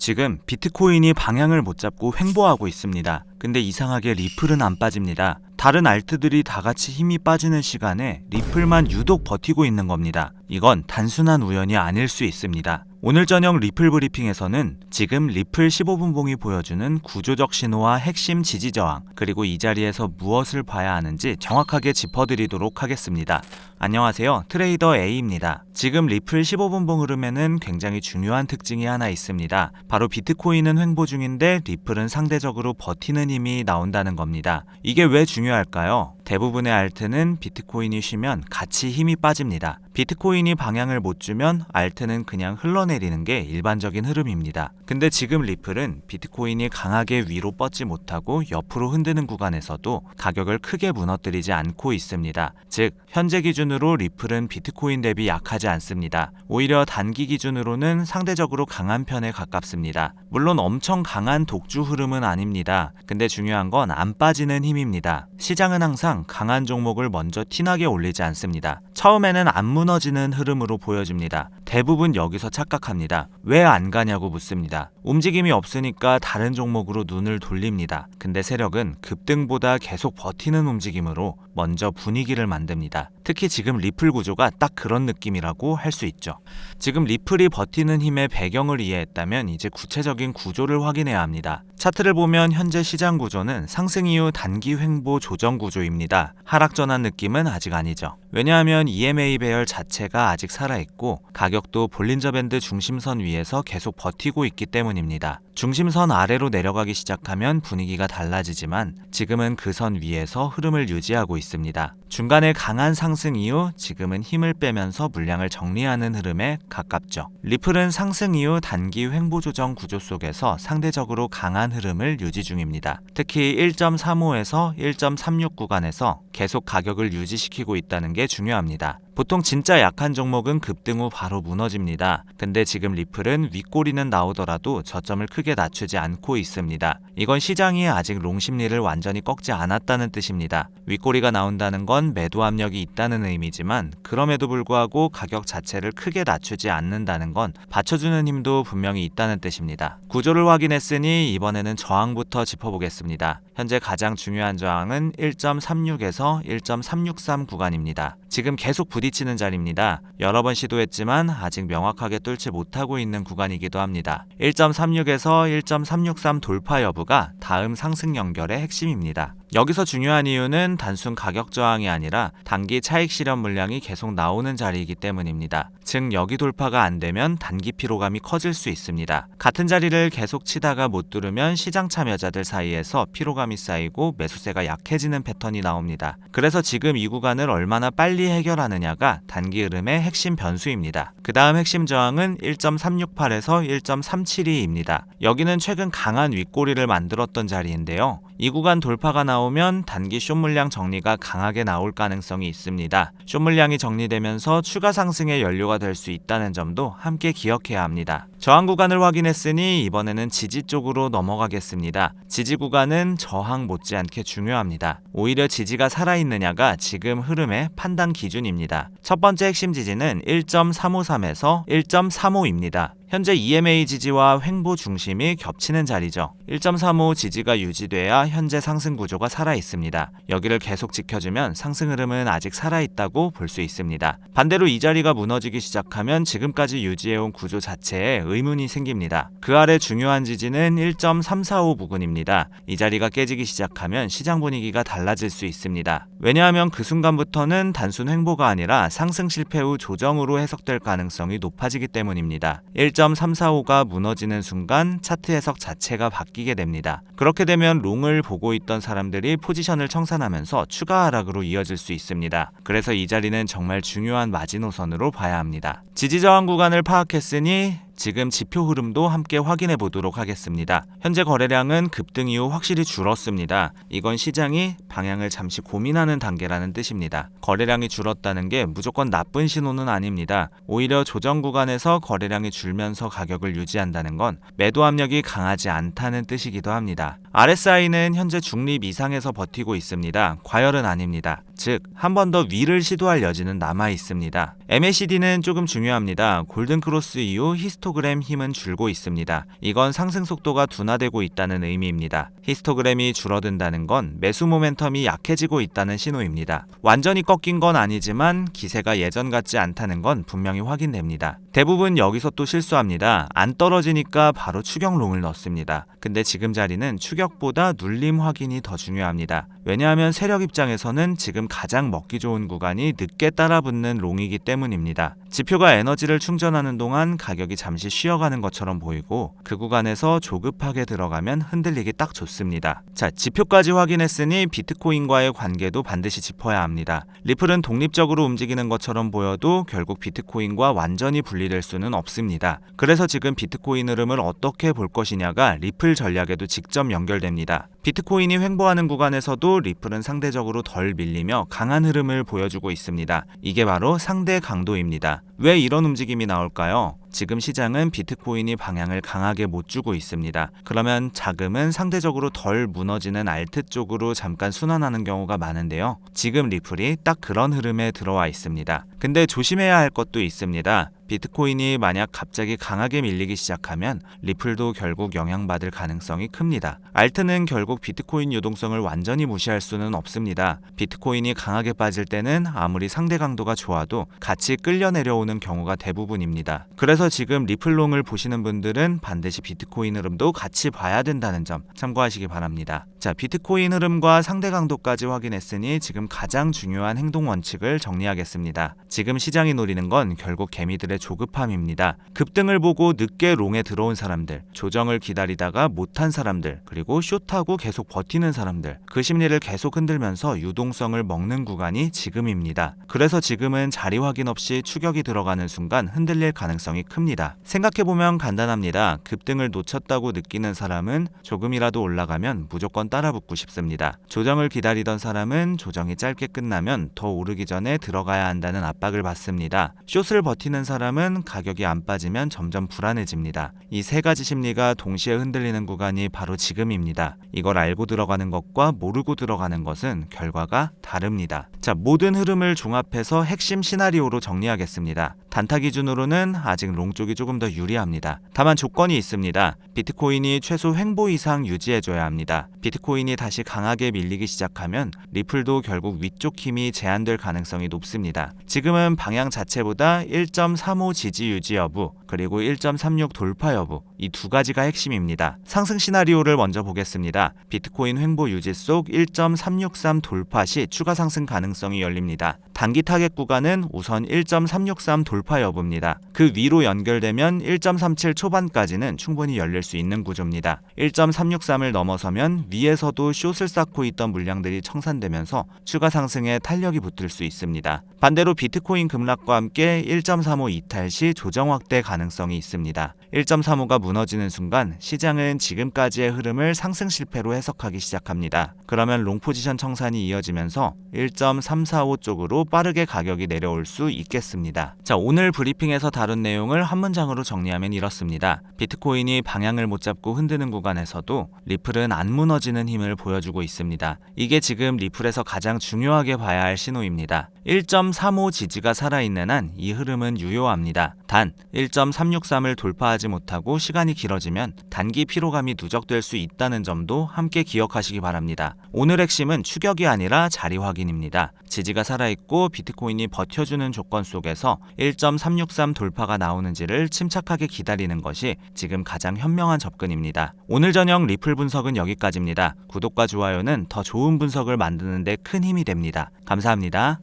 지금 비트코인이 방향을 못 잡고 횡보하고 있습니다. 근데 이상하게 리플은 안 빠집니다. 다른 알트들이 다 같이 힘이 빠지는 시간에 리플만 유독 버티고 있는 겁니다. 이건 단순한 우연이 아닐 수 있습니다. 오늘 저녁 리플 브리핑에서는 지금 리플 15분 봉이 보여주는 구조적 신호와 핵심 지지 저항, 그리고 이 자리에서 무엇을 봐야 하는지 정확하게 짚어드리도록 하겠습니다. 안녕하세요, 트레이더 A입니다. 지금 리플 15분 봉 흐름에는 굉장히 중요한 특징이 하나 있습니다. 바로 비트코인은 횡보 중인데 리플은 상대적으로 버티는 힘이 나온다는 겁니다. 이게 왜 중요할까요? 대부분의 알트는 비트코인이 쉬면 같이 힘이 빠집니다. 비트코인이 방향을 못 주면 알트는 그냥 흘러내리는 게 일반적인 흐름입니다. 근데 지금 리플은 비트코인이 강하게 위로 뻗지 못하고 옆으로 흔드는 구간에서도 가격을 크게 무너뜨리지 않고 있습니다. 즉, 현재 기준으로 리플은 비트코인 대비 약하지 않습니다. 오히려 단기 기준으로는 상대적으로 강한 편에 가깝습니다. 물론 엄청 강한 독주 흐름은 아닙니다. 근데 중요한 건 안 빠지는 힘입니다. 시장은 항상 강한 종목을 먼저 티나게 올리지 않습니다. 처음에는 안 무너지는 흐름으로 보여집니다. 대부분 여기서 착각합니다. 왜 안 가냐고 묻습니다. 움직임이 없으니까 다른 종목으로 눈을 돌립니다. 근데 세력은 급등보다 계속 버티는 움직임으로 먼저 분위기를 만듭니다. 특히 지금 리플 구조가 딱 그런 느낌이라고 할 수 있죠. 지금 리플이 버티는 힘의 배경을 이해했다면 이제 구체적인 구조를 확인해야 합니다. 차트를 보면 현재 시장 구조는 상승 이후 단기 횡보 조정 구조입니다. 하락 전환 느낌은 아직 아니죠. 왜냐하면 EMA 배열 자체가 아직 살아있고 가격도 볼린저 밴드 중심선 위에서 계속 버티고 있기 때문입니다. 중심선 아래로 내려가기 시작하면 분위기가 달라지지만 지금은 그 선 위에서 흐름을 유지하고 있습니다. 중간에 강한 상승 이후 지금은 힘을 빼면서 물량을 정리하는 흐름에 가깝죠. 리플은 상승 이후 단기 횡보 조정 구조 속에서 상대적으로 강한 흐름을 유지 중입니다. 특히 1.35에서 1.36 구간에서 계속 가격을 유지시키고 있다는 게 중요합니다. 보통 진짜 약한 종목은 급등 후 바로 무너집니다. 근데 지금 리플은 윗꼬리는 나오더라도 저점을 크게 낮추지 않고 있습니다. 이건 시장이 아직 롱 심리를 완전히 꺾지 않았다는 뜻입니다. 윗꼬리가 나온다는 건 매도 압력이 있다는 의미지만 그럼에도 불구하고 가격 자체를 크게 낮추지 않는다는 건 받쳐주는 힘도 분명히 있다는 뜻입니다. 구조를 확인했으니 이번에는 저항부터 짚어보겠습니다. 현재 가장 중요한 저항은 1.36에서 1.363 구간입니다. 지금 계속 부딪히는 자리입니다. 여러 번 시도했지만 아직 명확하게 뚫지 못하고 있는 구간이기도 합니다. 1.36에서 1.363 돌파 여부가 다음 상승 연결의 핵심입니다. 여기서 중요한 이유는 단순 가격 저항이 아니라 단기 차익 실현 물량이 계속 나오는 자리이기 때문입니다. 즉, 여기 돌파가 안 되면 단기 피로감이 커질 수 있습니다. 같은 자리를 계속 치다가 못 뚫으면 시장 참여자들 사이에서 피로감이 쌓이고 매수세가 약해지는 패턴이 나옵니다. 그래서 지금 이 구간을 얼마나 빨리 해결하느냐가 단기 흐름의 핵심 변수입니다. 그 다음 핵심 저항은 1.368에서 1.372입니다. 여기는 최근 강한 윗꼬리를 만들었던 자리인데요. 이 구간 돌파가 나오면 단기 숏 물량 정리가 강하게 나올 가능성이 있습니다. 숏 물량이 정리되면서 추가 상승의 연료가 될 수 있다는 점도 함께 기억해야 합니다. 저항 구간을 확인했으니 이번에는 지지 쪽으로 넘어가겠습니다. 지지 구간은 저항 못지않게 중요합니다. 오히려 지지가 살아있느냐가 지금 흐름의 판단 기준입니다. 첫 번째 핵심 지지는 1.353에서 1.35입니다. 현재 EMA 지지와 횡보 중심이 겹치는 자리죠. 1.35 지지가 유지돼야 현재 상승 구조가 살아있습니다. 여기를 계속 지켜주면 상승 흐름은 아직 살아있다고 볼 수 있습니다. 반대로 이 자리가 무너지기 시작하면 지금까지 유지해온 구조 자체에 의문이 생깁니다. 그 아래 중요한 지지는 1.345 부근입니다. 이 자리가 깨지기 시작하면 시장 분위기가 달라질 수 있습니다. 왜냐하면 그 순간부터는 단순 횡보가 아니라 상승 실패 후 조정으로 해석될 가능성이 높아지기 때문입니다. 1.345가 무너지는 순간 차트 해석 자체가 바뀌게 됩니다. 그렇게 되면 롱을 보고 있던 사람들이 포지션을 청산하면서 추가 하락으로 이어질 수 있습니다. 그래서 이 자리는 정말 중요한 마지노선으로 봐야 합니다. 지지 저항 구간을 파악했으니 지금 지표 흐름도 함께 확인해 보도록 하겠습니다. 현재 거래량은 급등 이후 확실히 줄었습니다. 이건 시장이 방향을 잠시 고민하는 단계라는 뜻입니다. 거래량이 줄었다는 게 무조건 나쁜 신호는 아닙니다. 오히려 조정 구간에서 거래량이 줄면서 가격을 유지한다는 건 매도 압력이 강하지 않다는 뜻이기도 합니다. RSI는 현재 중립 이상에서 버티고 있습니다. 과열은 아닙니다. 즉 한 번 더 위를 시도할 여지는 남아 있습니다. MACD는 조금 중요합니다. 골든크로스 이후 히스토그램 힘은 줄고 있습니다. 이건 상승 속도가 둔화되고 있다는 의미입니다. 히스토그램이 줄어든다는 건 매수 모멘텀이 약해지고 있다는 신호입니다. 완전히 꺾인 건 아니지만 기세가 예전 같지 않다는 건 분명히 확인됩니다. 대부분 여기서 또 실수합니다. 안 떨어지니까 바로 추격롱을 넣습니다. 근데 지금 자리는 추격보다 눌림 확인이 더 중요합니다. 왜냐하면 세력 입장에서는 지금 가장 먹기 좋은 구간이 늦게 따라붙는 롱이기 때문입니다. 지표가 에너지를 충전하는 동안 가격이 잠시 쉬어가는 것처럼 보이고 그 구간에서 조급하게 들어가면 흔들리기 딱 좋습니다. 자, 지표까지 확인했으니 비트코인과의 관계도 반드시 짚어야 합니다. 리플은 독립적으로 움직이는 것처럼 보여도 결국 비트코인과 완전히 분리될 수는 없습니다. 그래서 지금 비트코인 흐름을 어떻게 볼 것이냐가 리플 전략에도 직접 연결됩니다. 비트코인이 횡보하는 구간에서도 리플은 상대적으로 덜 밀리며 강한 흐름을 보여주고 있습니다. 이게 바로 상대 강도입니다. 왜 이런 움직임이 나올까요? 지금 시장은 비트코인이 방향을 강하게 못 주고 있습니다. 그러면 자금은 상대적으로 덜 무너지는 알트 쪽으로 잠깐 순환하는 경우가 많은데요. 지금 리플이 딱 그런 흐름에 들어와 있습니다. 근데 조심해야 할 것도 있습니다. 비트코인이 만약 갑자기 강하게 밀리기 시작하면 리플도 결국 영향받을 가능성이 큽니다. 알트는 결국 비트코인 유동성을 완전히 무시할 수는 없습니다. 비트코인이 강하게 빠질 때는 아무리 상대 강도가 좋아도 같이 끌려 내려오는 경우가 대부분입니다. 그래서 지금 리플롱을 보시는 분들은 반드시 비트코인 흐름도 같이 봐야 된다는 점 참고하시기 바랍니다. 자, 비트코인 흐름과 상대 강도까지 확인했으니 지금 가장 중요한 행동 원칙을 정리하겠습니다. 지금 시장이 노리는 건 결국 개미들의 조급함입니다. 급등을 보고 늦게 롱에 들어온 사람들, 조정을 기다리다가 못한 사람들, 그리고 숏하고 계속 버티는 사람들, 그 심리를 계속 흔들면서 유동성을 먹는 구간이 지금입니다. 그래서 지금은 자리 확인 없이 추격이 들어가는 순간 흔들릴 가능성이 큽니다. 생각해보면 간단합니다. 급등을 놓쳤다고 느끼는 사람은 조금이라도 올라가면 무조건 따라붙고 싶습니다. 조정을 기다리던 사람은 조정이 짧게 끝나면 더 오르기 전에 들어가야 한다는 압박을 받습니다. 숏을 버티는 사람은 가격이 안 빠지면 점점 불안해집니다. 이 세 가지 심리가 동시에 흔들리는 구간이 바로 지금입니다. 이걸 알고 들어가는 것과 모르고 들어가는 것은 결과가 다릅니다. 자, 모든 흐름을 종합해서 핵심 시나리오로 정리하겠습니다. 단타 기준으로는 아직 롱 쪽이 조금 더 유리합니다. 다만 조건이 있습니다. 비트코인이 최소 횡보 이상 유지해줘야 합니다. 비트코인이 다시 강하게 밀리기 시작하면 리플도 결국 위쪽 힘이 제한될 가능성이 높습니다. 지금은 방향 자체보다 1.35 지지 유지 여부 그리고 1.36 돌파 여부 이 두 가지가 핵심입니다. 상승 시나리오를 먼저 보겠습니다. 비트코인 횡보 유지 속 1.363 돌파 시 추가 상승 가능성이 열립니다. 단기 타겟 구간은 우선 1.363 돌파 여부입니다. 그 위로 연결되면 1.37 초반까지는 충분히 열릴 수 있는 구조입니다. 1.363을 넘어서면 위에서도 숏을 쌓고 있던 물량들이 청산되면서 추가 상승에 탄력이 붙을 수 있습니다. 반대로 비트코인 급락과 함께 1.35 이탈 시 조정 확대 가능성이 있습니다. 1.35가 무너지는 순간 시장은 지금까지의 흐름을 상승 실패로 해석하기 시작합니다. 그러면 롱 포지션 청산이 이어지면서 1.345 쪽으로 빠르게 가격이 내려올 수 있겠습니다. 자, 오늘 브리핑에서 다룬 내용을 한 문장으로 정리하면 이렇습니다. 비트코인이 방향을 못 잡고 흔드는 구간에서도 리플은 안 무너지는 힘을 보여주고 있습니다. 이게 지금 리플에서 가장 중요하게 봐야 할 신호입니다. 1.35 지지가 살아있는 한 이 흐름은 유효합니다. 단 1.363을 돌파하지 못하고 시간이 길어지면 단기 피로감이 누적될 수 있다는 점도 함께 기억하시기 바랍니다. 오늘 핵심은 추격이 아니라 자리 확인입니다. 지지가 살아있고 비트코인이 버텨주는 조건 속에서 1.363 돌파가 나오는지를 침착하게 기다리는 것이 지금 가장 현명한 접근입니다. 오늘 저녁 리플 분석은 여기까지입니다. 구독과 좋아요는 더 좋은 분석을 만드는 데 큰 힘이 됩니다. 감사합니다.